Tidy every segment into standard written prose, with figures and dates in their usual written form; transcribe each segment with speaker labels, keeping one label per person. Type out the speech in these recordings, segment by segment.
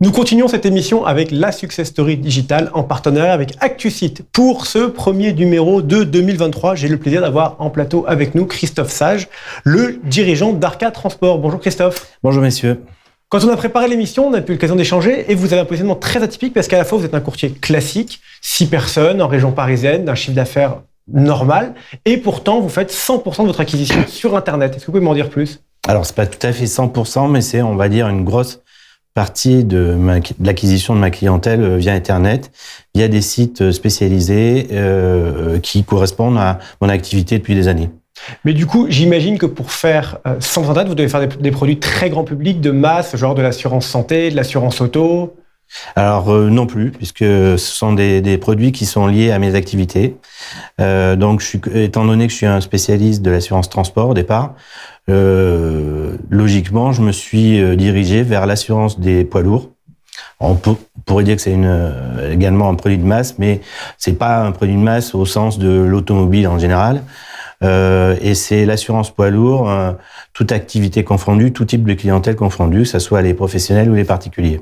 Speaker 1: Nous continuons cette émission avec la Success Story Digital en partenariat avec ActuSite. Pour ce premier numéro de 2023, j'ai le plaisir d'avoir en plateau avec nous Christophe Sage, le dirigeant d'Arca Transport. Bonjour Christophe.
Speaker 2: Bonjour messieurs.
Speaker 1: Quand on a préparé l'émission, on a eu l'occasion d'échanger et vous avez un positionnement très atypique parce qu'à la fois vous êtes un courtier classique, 6 personnes en région parisienne, d'un chiffre d'affaires normal et pourtant vous faites 100% de votre acquisition sur Internet. Est-ce que vous pouvez m'en dire plus ?
Speaker 2: Alors c'est pas tout à fait 100%, mais c'est, on va dire, une grosse partie de l'acquisition de ma clientèle via Internet, via des sites spécialisés qui correspondent à mon activité depuis des années.
Speaker 1: Mais du coup, j'imagine que pour faire 100% Internet, vous devez faire des produits très grand public, de masse, genre de l'assurance santé, de l'assurance auto.
Speaker 2: Alors non plus, puisque ce sont des produits qui sont liés à mes activités. Donc, étant donné que je suis un spécialiste de l'assurance transport au départ, logiquement, je me suis dirigé vers l'assurance des poids lourds. On pourrait dire que c'est également un produit de masse, mais c'est pas un produit de masse au sens de l'automobile en général. Et c'est l'assurance poids lourd, toute activité confondue, tout type de clientèle confondue, que ce soit les professionnels ou les particuliers.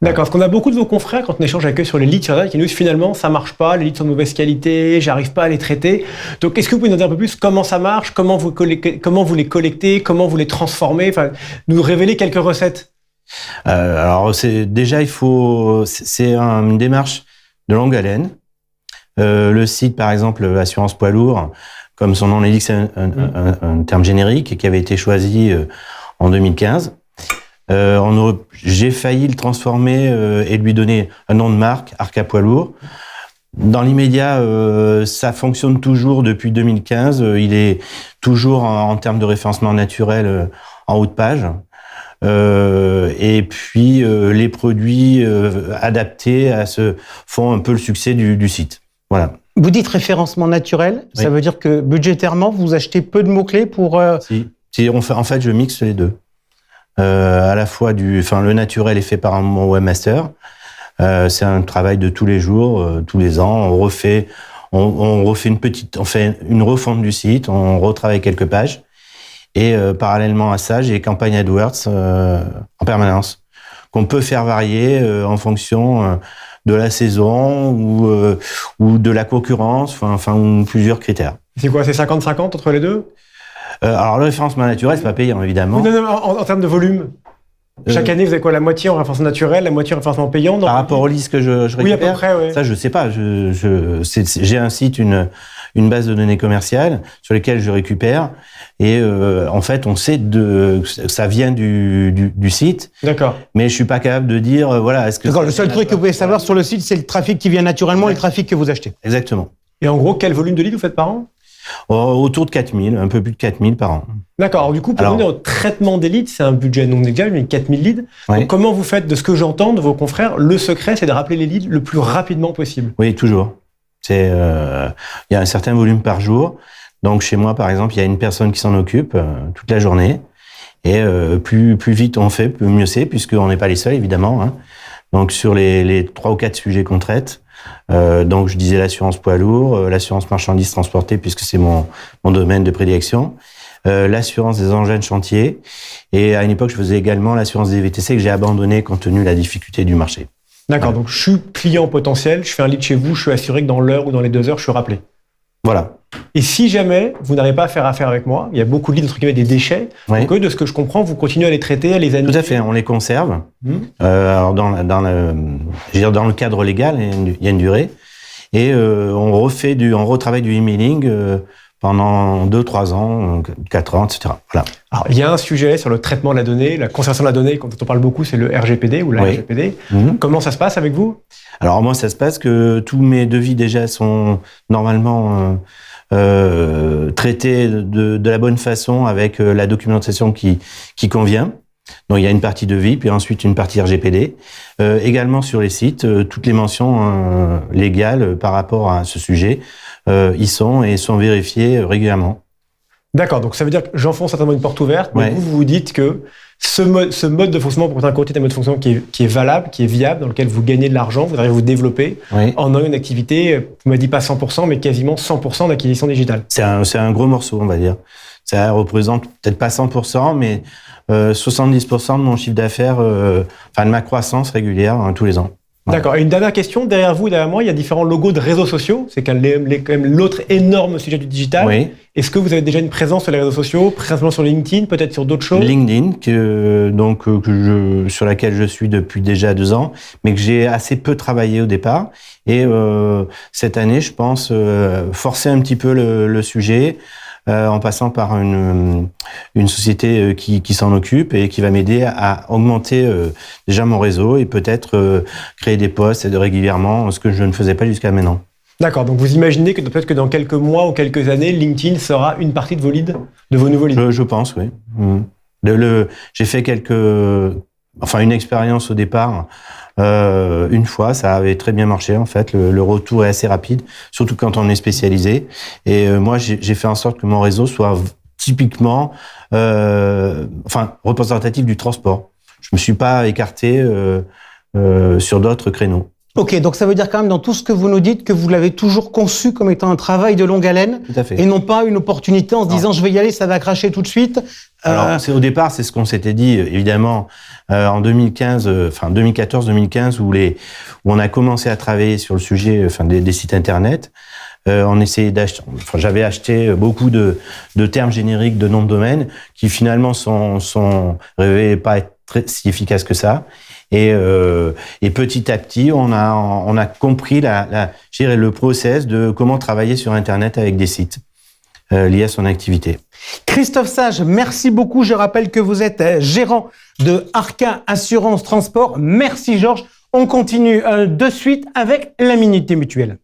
Speaker 1: D'accord, parce qu'on a beaucoup de vos confrères, quand on échange avec eux sur les leads sur Internet, qui nous disent finalement ça marche pas, les leads sont de mauvaise qualité, j'arrive pas à les traiter. Donc est-ce que vous pouvez nous dire un peu plus comment ça marche, comment vous les collectez, comment vous les transformez, enfin, nous révéler quelques recettes?
Speaker 2: Alors c'est une démarche de longue haleine. Le site par exemple Assurance Poids Lourd, comme son nom l'indique, c'est un terme générique qui avait été choisi en 2015. J'ai failli le transformer et lui donner un nom de marque, Arca Poids Lourd. Dans l'immédiat, ça fonctionne toujours depuis 2015. Il est toujours en termes de référencement naturel en haut de page. Et puis les produits adaptés font un peu le succès du site. Voilà.
Speaker 3: Vous dites référencement naturel, oui. Ça veut dire que budgétairement, vous achetez peu de mots-clés pour...
Speaker 2: Si, en fait, je mixe les deux. À la fois le naturel est fait par mon webmaster. C'est un travail de tous les jours, tous les ans. On refait une refonte du site, on retravaille quelques pages. Et parallèlement à ça, j'ai campagne AdWords en permanence qu'on peut faire varier en fonction de la saison ou de la concurrence, ou plusieurs critères.
Speaker 1: C'est quoi, c'est 50-50 entre les deux?
Speaker 2: Alors, le référencement naturel, c'est pas payant, évidemment.
Speaker 1: Non, en termes de volume. Chaque année, vous avez quoi, la moitié en référencement naturel, la moitié en référencement payant?
Speaker 2: Par rapport aux listes que je récupère?
Speaker 1: Oui, à peu près, oui.
Speaker 2: Ça, je sais pas. J'ai un site, une base de données commerciale sur lesquelles je récupère. Et en fait, on sait que ça vient du site.
Speaker 1: D'accord.
Speaker 2: Mais je suis pas capable de dire, voilà, est-ce que...
Speaker 3: D'accord, le seul truc que vous pouvez savoir sur le site, c'est le trafic qui vient naturellement et le trafic que vous achetez.
Speaker 2: Exactement.
Speaker 1: Et en gros, quel volume de leads vous faites par an?
Speaker 2: Autour de 4000, un peu plus de 4000 par an.
Speaker 1: D'accord. Alors, du coup, pour revenir au traitement des leads, c'est un budget non négligeable, mais 4000 leads.
Speaker 2: Oui.
Speaker 1: Donc, comment vous faites, de ce que j'entends de vos confrères, le secret, c'est de rappeler les leads le plus rapidement possible?
Speaker 2: Oui, toujours. Il y a un certain volume par jour. Donc, chez moi, par exemple, il y a une personne qui s'en occupe toute la journée. Et plus vite on fait, plus mieux c'est, puisqu'on n'est pas les seuls, évidemment. Hein. Donc, sur les 3 ou 4 sujets qu'on traite, donc je disais l'assurance poids lourd, l'assurance marchandises transportées, puisque c'est mon domaine de prédilection, l'assurance des engins de chantier, et à une époque je faisais également l'assurance des VTC que j'ai abandonné compte tenu de la difficulté du marché.
Speaker 1: D'accord,
Speaker 2: voilà.
Speaker 1: Donc je suis client potentiel, je fais un lead chez vous, je suis assuré que dans l'heure ou dans les 2 heures, je suis rappelé. Voilà. Et si jamais vous n'arrivez pas à faire affaire avec moi, il y a beaucoup de leads, entre guillemets, des déchets,
Speaker 2: oui.
Speaker 1: Donc eux, de ce que je comprends, vous continuez à les traiter, à les analyser.
Speaker 2: Tout à fait, on les conserve. Alors dans le cadre légal, il y a une durée. Et on retravaille du emailing pendant 2-3 ans, 4 ans, etc. Voilà.
Speaker 1: Alors, il y a un sujet sur le traitement de la donnée, la conservation de la donnée, dont on parle beaucoup, c'est le RGPD ou la
Speaker 2: oui.
Speaker 1: RGPD. Comment ça se passe avec vous?
Speaker 2: Alors moi, ça se passe que tous mes devis déjà sont normalement traités de la bonne façon avec la documentation qui convient. Donc il y a une partie devis, puis ensuite une partie RGPD. Également sur les sites, toutes les mentions légales par rapport à ce sujet y sont vérifiées régulièrement.
Speaker 1: D'accord, donc ça veut dire que j'enfonce certainement une porte ouverte, mais
Speaker 2: ouais.
Speaker 1: vous dites que ce mode de fonctionnement pour un côté est un mode de fonctionnement qui est valable, qui est viable, dans lequel vous gagnez de l'argent, vous arrivez à vous développer
Speaker 2: oui.
Speaker 1: en ayant une activité, vous m'avez dit pas 100%, mais quasiment 100% d'acquisition digitale.
Speaker 2: C'est un gros morceau, on va dire. Ça représente peut-être pas 100%, mais 70% de mon chiffre d'affaires, enfin de ma croissance régulière tous les ans. Voilà.
Speaker 1: D'accord. Et une dernière question, derrière vous, derrière moi, il y a différents logos de réseaux sociaux. C'est quand même l'autre énorme sujet du digital.
Speaker 2: Oui.
Speaker 1: Est-ce que vous avez déjà une présence sur les réseaux sociaux, principalement sur LinkedIn, peut-être sur d'autres choses?
Speaker 2: LinkedIn, sur laquelle je suis depuis déjà 2 ans, mais que j'ai assez peu travaillé au départ. Et cette année, je pense forcer un petit peu le sujet. En passant par une société qui s'en occupe et qui va m'aider à augmenter déjà mon réseau et peut-être créer des posts régulièrement, ce que je ne faisais pas jusqu'à maintenant.
Speaker 1: D'accord, donc vous imaginez que peut-être que dans quelques mois ou quelques années, LinkedIn sera une partie de vos leads, de vos nouveaux leads?
Speaker 2: Je pense, oui. J'ai fait une expérience au départ. Une fois, ça avait très bien marché en fait. Le retour est assez rapide, surtout quand on est spécialisé. Et moi, j'ai fait en sorte que mon réseau soit typiquement, représentatif du transport. Je me suis pas écarté sur d'autres créneaux.
Speaker 3: Ok, donc ça veut dire quand même dans tout ce que vous nous dites que vous l'avez toujours conçu comme étant un travail de longue haleine.
Speaker 2: Tout à fait.
Speaker 3: Et non pas une opportunité en se disant je vais y aller, ça va cracher tout de suite.
Speaker 2: Alors, au départ, c'est ce qu'on s'était dit, évidemment, en 2014-2015, où on a commencé à travailler sur le sujet, des sites internet. On essayait j'avais acheté beaucoup de termes génériques de noms de domaine qui finalement sont révélés pas être si efficaces que ça. Et petit à petit, on a compris le process de comment travailler sur Internet avec des sites liés à son activité.
Speaker 3: Christophe Sage, merci beaucoup. Je rappelle que vous êtes gérant de Arca Assurance Transport. Merci Georges. On continue de suite avec la Minute des Mutuelles.